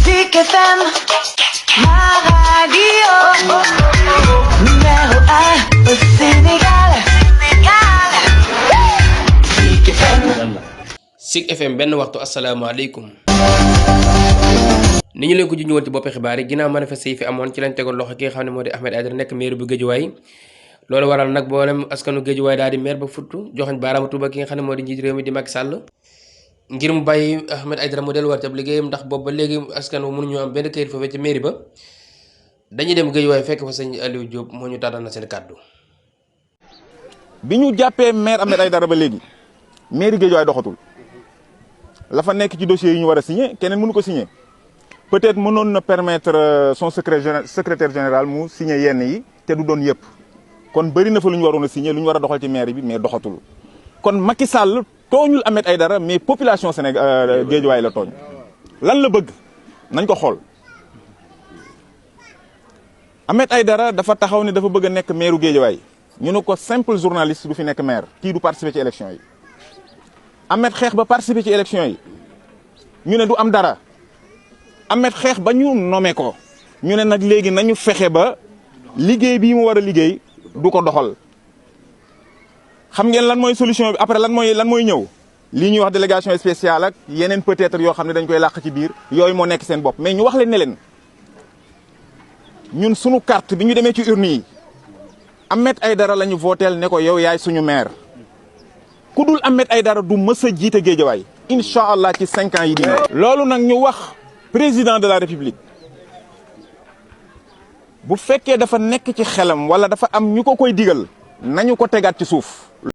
Zik FM, ma radio, numéro 1 au Sénégal. Zik FM. Zik FM benn waxtu asalaamaaleykum. ni ñu leen ko junj woon ci bopp xibaar yi ginnaaw manifeste yi fi amoon ci lañ tegoon loxo ki nga xam ne moo di Ahmed Aidara nekk maire bu Guédiawaye loolu waral nag boolem askanu Guédiawaye daal di maire ba futtu joxañ baaraamu tuuba ki nga xam ne moo di njiit réew mi di Macky Sall ngir mu bàyyi Ahmed Aidara mu delluwaat ci ab liggéeyam ndax boobu ba léegi askan wu mënuñu am benn këyit foofee ci mairie ba dañuy dem Guédiawaye fekk fa sëñ Aliou Diop moo ñu tànnal na seen kàddu. bi ñu jàppee maire Ahmed Aidara ba léegi mairie Guédiawaye doxatul la fa nekk ci dossier yi ñu war a signé keneen mënu ko signé peut-être mënoon na permettre son secrétaire général mu signé yenn yi te du doon yëpp kon bëri na fa lu ñu waroon a signé lu ñu war a doxal ci mairie bi mais doxatul kon Macky Sall tooñul Ahmed Aidara mais population Sénégal Guédiawaye la tooñ lan la bëgg nañ ko xool Ahmed Aidara dafa taxaw ne dafa bëgg a nekk maire Guédiawaye ñu ne ko simple journaliste du fi nekk maire kii du participer ci élection yi Ahmed xeex ba participer ci élection yi ñu ne du am dara Ahmed xeex ba ñu nommé ko ñu ne nag léegi nañu fexe ba liggéey bii mu war a liggéey du ko doxal xam ngeen lan mooy solution bi après lan mooy ñëw lii ñuy wax délégation spéciale ak yeneen peut-être yoo xam ne dañ koy làq ci biir yooyu moo nekk seen bopp mais ñu wax leen ne leen ñun suñu carte bi ñu demee ci urne yi Ahmed Aidara la ñu vooteel ne ko yow yaay suñu maire ku dul Ahmed Aidara du mës a jiite Guédiawaye incha allah ci 5 ans yi di ñëw loolu nag ñu wax président de la république bu fekkee dafa nekk ci xelam wala dafa am ñu ko koy digal nañu ko tegaat ci suuf